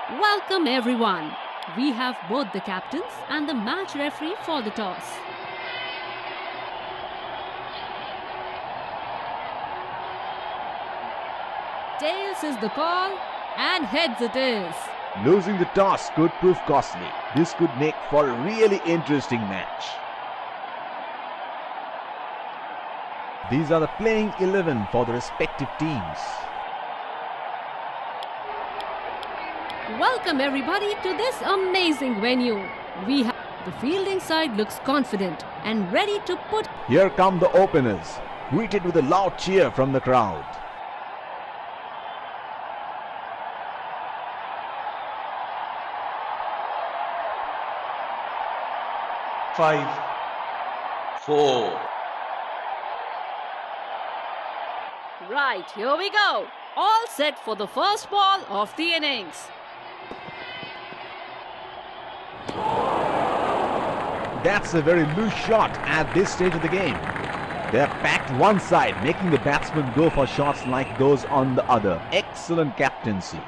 Welcome everyone. We have both the captains and the match referee for the toss. Tails is the call and heads it is. Losing the toss could prove costly. This could make for a really interesting match. These are the playing 11 for the respective teams. Welcome everybody to this amazing venue. The fielding side looks confident and ready to put. Here come the openers, greeted with a loud cheer from the crowd. Five, four. Right, here we go. All set for the first ball of the innings. That's a very loose shot at this stage of the game. They're packed one side, making the batsmen go for shots like those on the other. Excellent captaincy.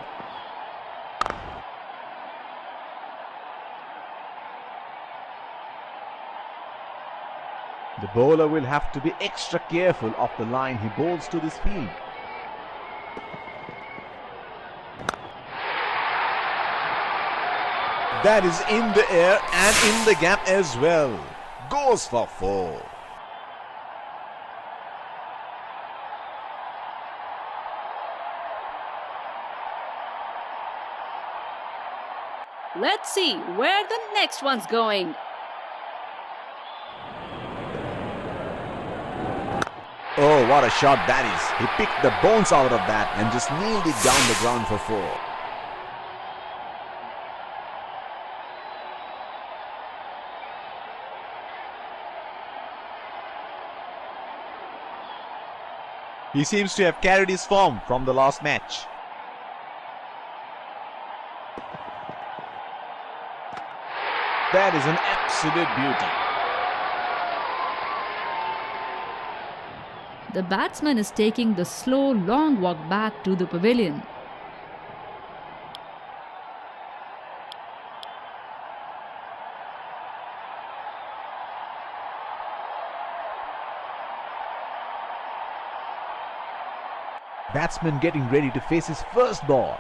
The bowler will have to be extra careful of the line he bowls to this field. That is in the air and in the gap as well. Goes for 4. Let's see where the next one's going. Oh, what a shot that is. He picked the bones out of that and just nailed it down the ground for 4. He seems to have carried his form from the last match. That is an absolute beauty. The batsman is taking the slow, long walk back to the pavilion. Batsman getting ready to face his first ball.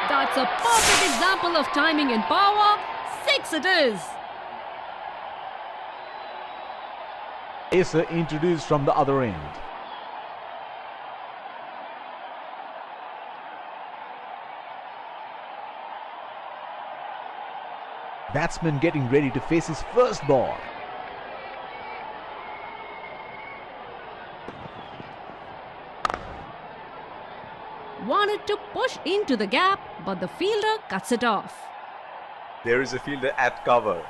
That's a perfect example of timing and power. 6 it is. Pacer introduced from the other end. Batsman getting ready to face his first ball. Wanted to push into the gap, but the fielder cuts it off. There is a fielder at cover.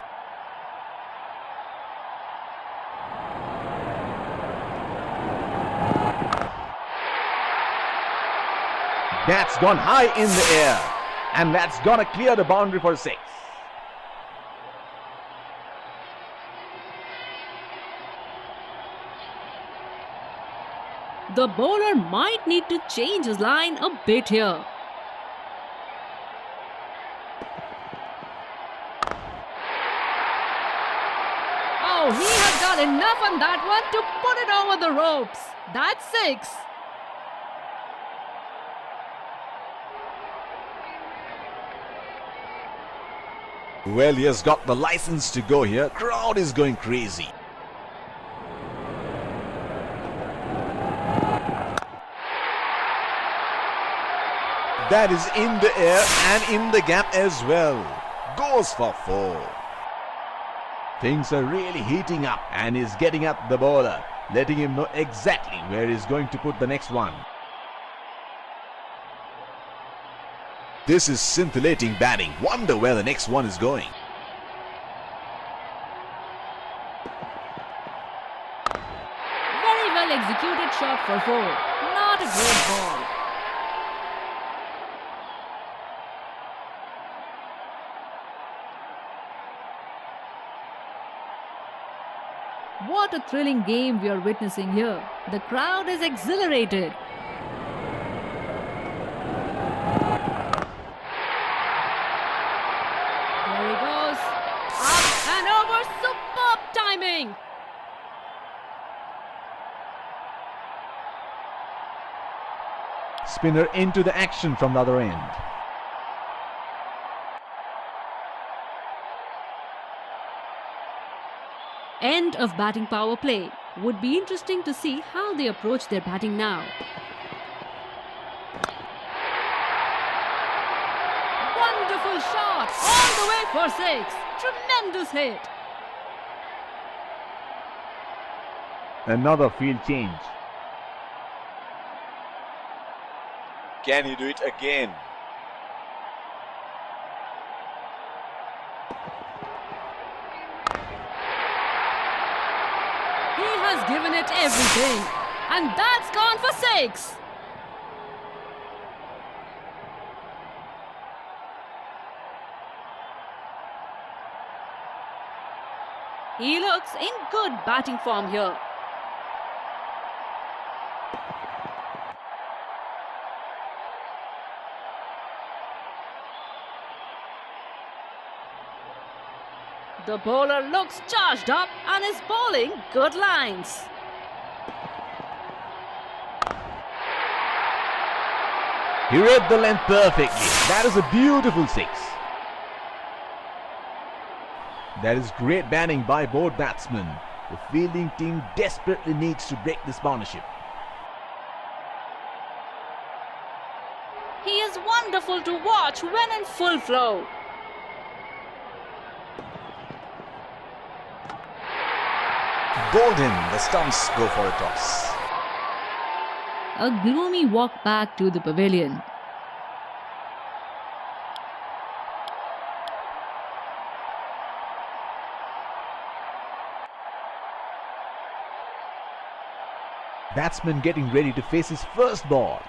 That's gone high in the air. And that's gonna clear the boundary for 6. The bowler might need to change his line a bit here. Oh, he has got enough on that one to put it over the ropes. That's 6. Well, he has got the license to go here. Crowd is going crazy. That is in the air and in the gap as well. Goes for 4. Things are really heating up and he's getting at the bowler, letting him know exactly where he's going to put the next one. This is scintillating batting. Wonder where the next one is going. Very well executed shot for 4. Not a great ball. What a thrilling game we are witnessing here. The crowd is exhilarated. There he goes. Up and over. Superb timing. Spinner into the action from the other end. End of batting power play. Would be interesting to see how they approach their batting now. Wonderful shot. All the way for 6. Tremendous hit. Another field change. Can he do it again? He has given it everything. And that's gone for 6. He looks in good batting form here. The bowler looks charged up and is bowling good lines. He read the length perfectly. That is a beautiful 6. That is great batting by both batsmen. The fielding team desperately needs to break this partnership. He is wonderful to watch when in full flow. Golden, the stumps go for a toss. A gloomy walk back to the pavilion. Batsman getting ready to face his first ball.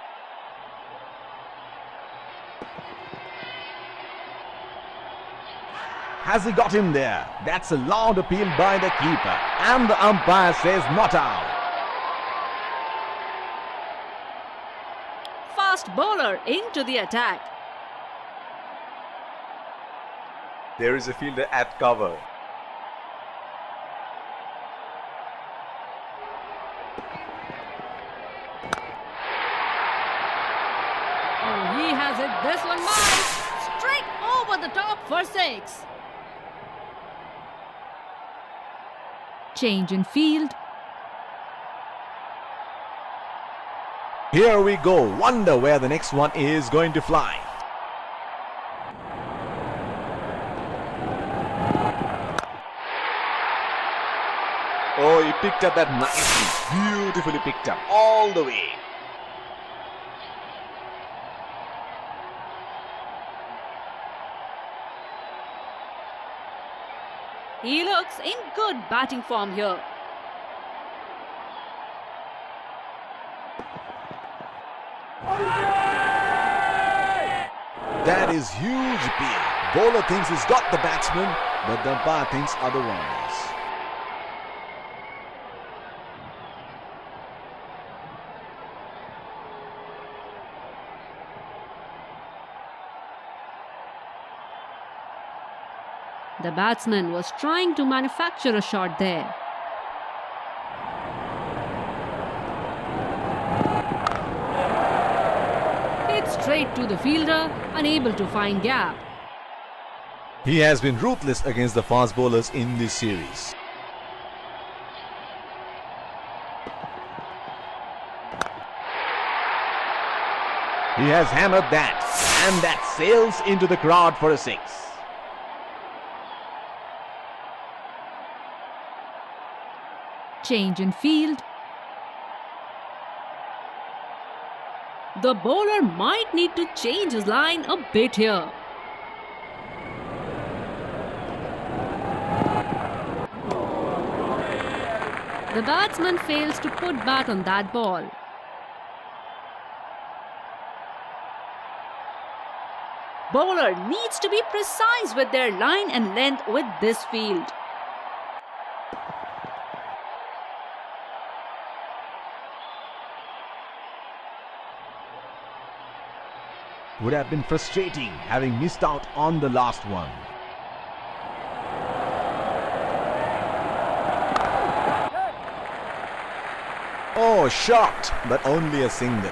Has he got him there? That's a loud appeal by the keeper. And the umpire says not out. Fast bowler into the attack. There is a fielder at cover. Oh, he has hit this one nice. Straight over the top for 6. Change in field. Here we go. Wonder where the next one is going to fly. Oh, he picked up that nicely. Beautifully picked up all the way. He looks in good batting form here. That is huge appeal. Bowler thinks he's got the batsman, but the umpire thinks otherwise. The batsman was trying to manufacture a shot there. Hit straight to the fielder, unable to find gap. He has been ruthless against the fast bowlers in this series. He has hammered that, and that sails into the crowd for a 6. Change in field. The bowler might need to change his line a bit here. The batsman fails to put bat on that ball. Bowler needs to be precise with their line and length with this field. Would have been frustrating having missed out on the last one. Oh, shot, but only a single.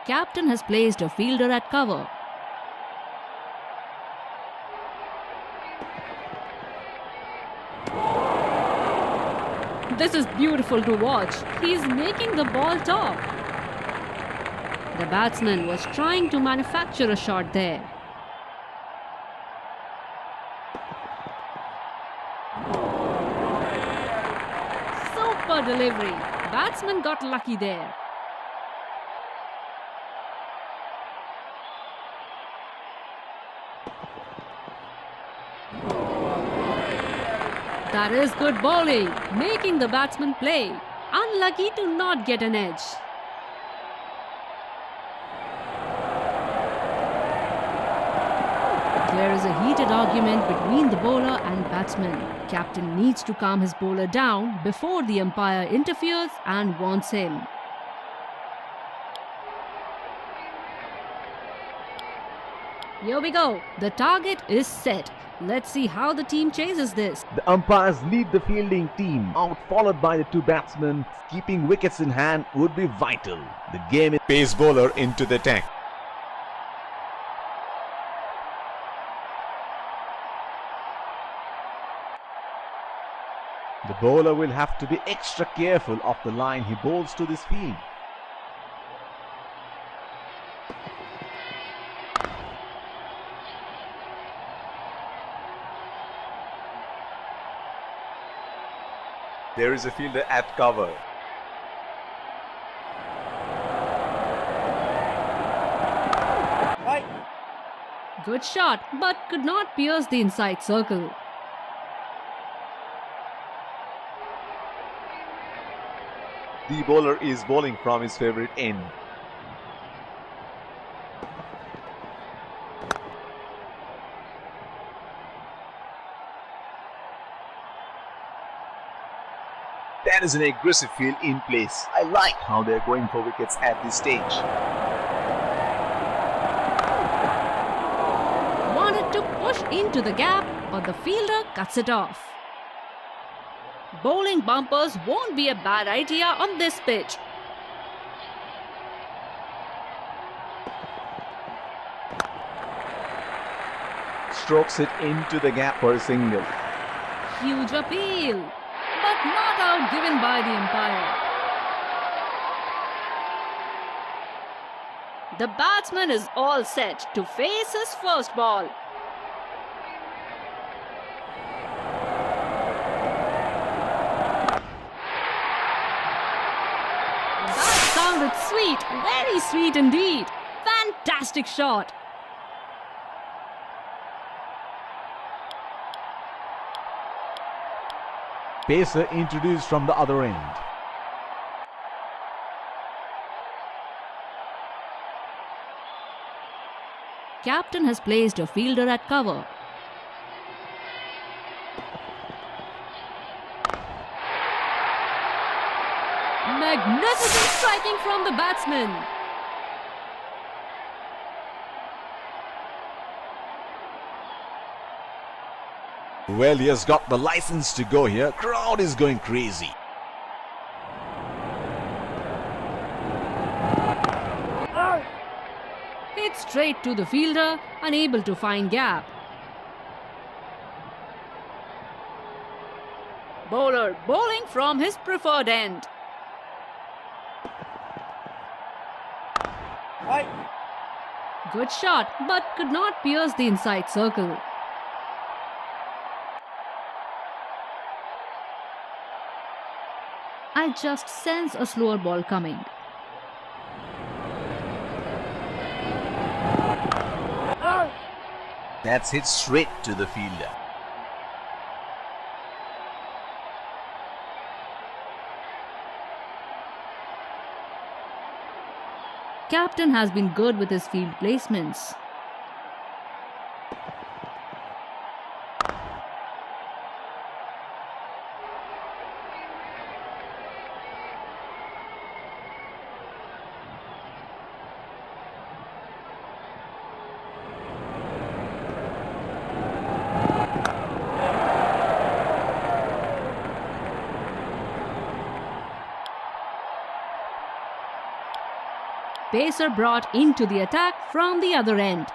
Captain has placed a fielder at cover. This is beautiful to watch. He is making the ball top. The batsman was trying to manufacture a shot there. Super delivery. Batsman got lucky there. That is good bowling, making the batsman play. Unlucky to not get an edge. There is a heated argument between the bowler and batsman. Captain needs to calm his bowler down before the umpire interferes and warns him. Here we go. The target is set. Let's see how the team chases this. The umpires lead the fielding team out, followed by the two batsmen. Keeping wickets in hand would be vital. The game is Pace bowler into the tank. The bowler will have to be extra careful of the line he bowls to this field. There is a fielder at cover. Good shot, but could not pierce the inside circle. The bowler is bowling from his favorite end. That is an aggressive field in place. I like how they are going for wickets at this stage. Wanted to push into the gap, but the fielder cuts it off. Bowling bumpers won't be a bad idea on this pitch. Strokes it into the gap for a single. Huge appeal, but not out given by the umpire. The batsman is all set to face his first ball. That sounded sweet, very sweet indeed. Fantastic shot. Pacer introduced from the other end. Captain has placed a fielder at cover. Magnificent striking from the batsman. Well, he has got the license to go here. Crowd is going crazy. Hit straight to the fielder, unable to find gap. Bowler bowling from his preferred end. Good shot, but could not pierce the inside circle. I just sense a slower ball coming. That's hit straight to the fielder. Captain has been good with his field placements. pacer brought into the attack from the other end.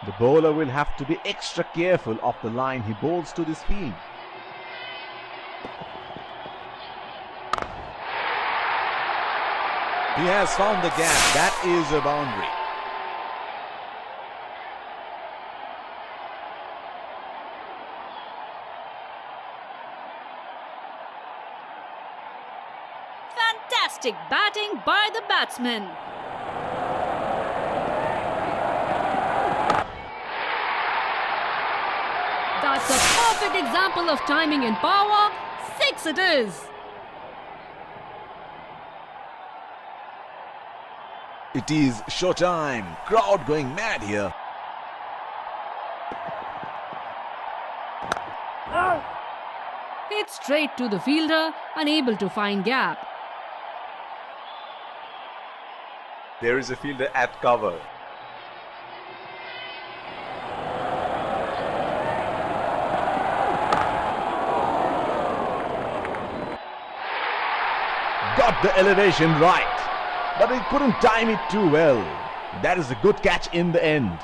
The bowler will have to be extra careful of the line he bowls to this field. He has found the gap. That is a boundary. Fantastic batting by the batsman. That's a perfect example of timing and power. 6 it is. It is showtime. Crowd going mad here. Hit straight to the fielder, unable to find gap. There is a fielder at cover. Got the elevation right, but he couldn't time it too well. That is a good catch in the end.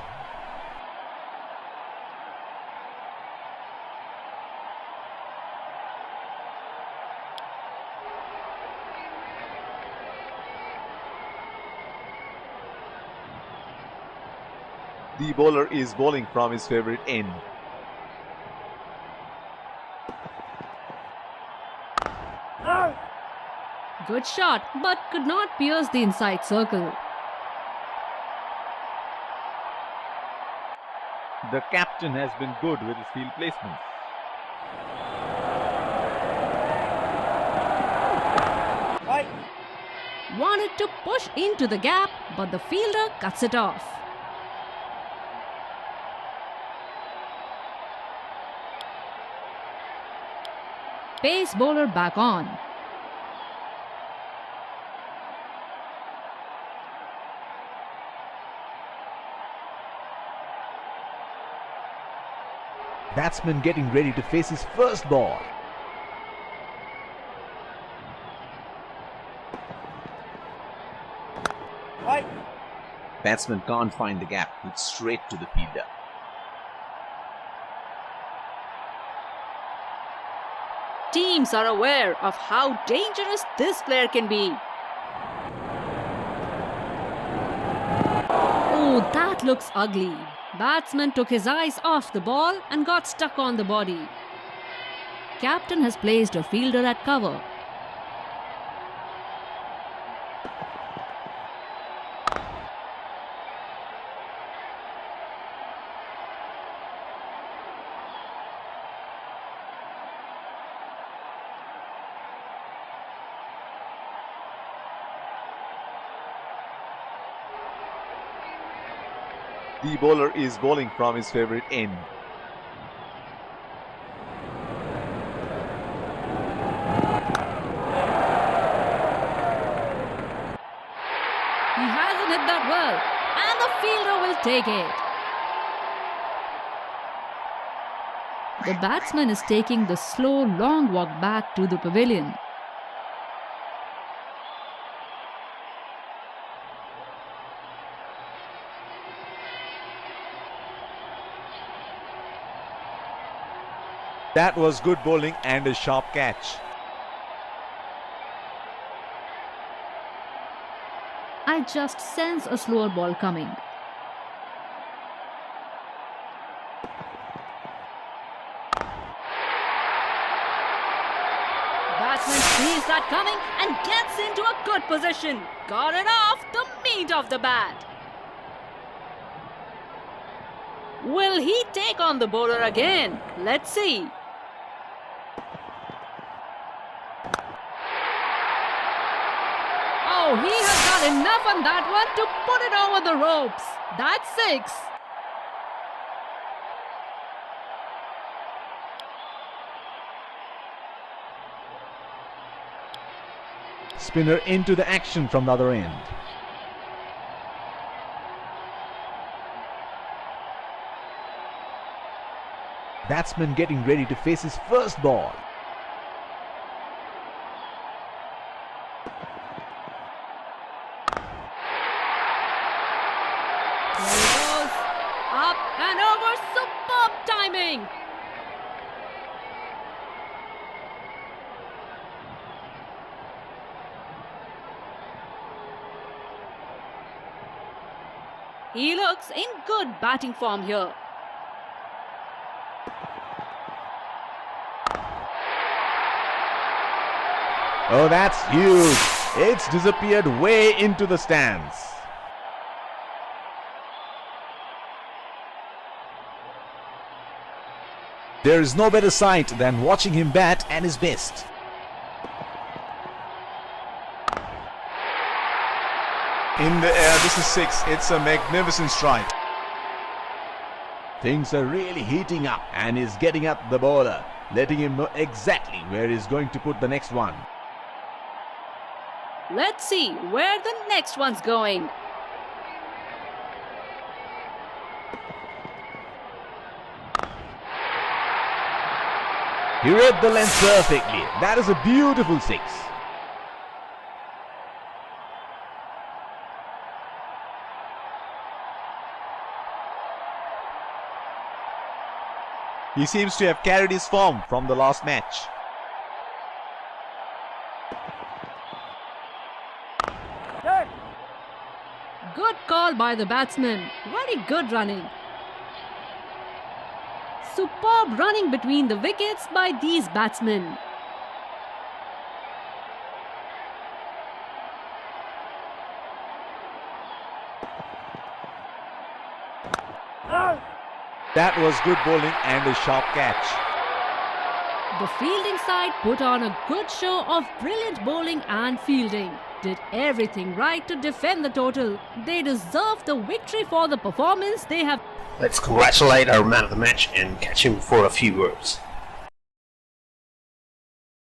The bowler is bowling from his favorite end. Good shot, but could not pierce the inside circle. The captain has been good with his field placements. Wanted to push into the gap, but the fielder cuts it off. Pace bowler back on. Batsman getting ready to face his first ball. Batsman can't find the gap. It's straight to the fielder. Teams are aware of how dangerous this player can be. Oh, that looks ugly. Batsman took his eyes off the ball and got stuck on the body. Captain has placed a fielder at cover. The bowler is bowling from his favorite end. He hasn't hit that well, and the fielder will take it. The batsman is taking the slow, long walk back to the pavilion. That was good bowling and a sharp catch. I just sense a slower ball coming. Batsman sees that coming and gets into a good position. Got it off the meat of the bat. Will he take on the bowler again? Let's see. Oh, he has got enough on that one to put it over the ropes. That's 6. Spinner into the action from the other end. Batsman getting ready to face his first ball. Up and over. Superb timing. He looks in good batting form here. Oh, that's huge. It's disappeared way into the stands. There is no better sight than watching him bat at his best. In the air, this is 6. It's a magnificent strike. Things are really heating up and he's getting at the bowler, letting him know exactly where he's going to put the next one. Let's see where the next one's going. He read the length perfectly. That is a beautiful 6. He seems to have carried his form from the last match. Good call by the batsman. Very good running. Superb running between the wickets by these batsmen. That was good bowling and a sharp catch. The fielding side put on a good show of brilliant bowling and fielding. Did everything right to defend the total. They deserve the victory for the performance they have. Let's congratulate our man of the match and catch him for a few words.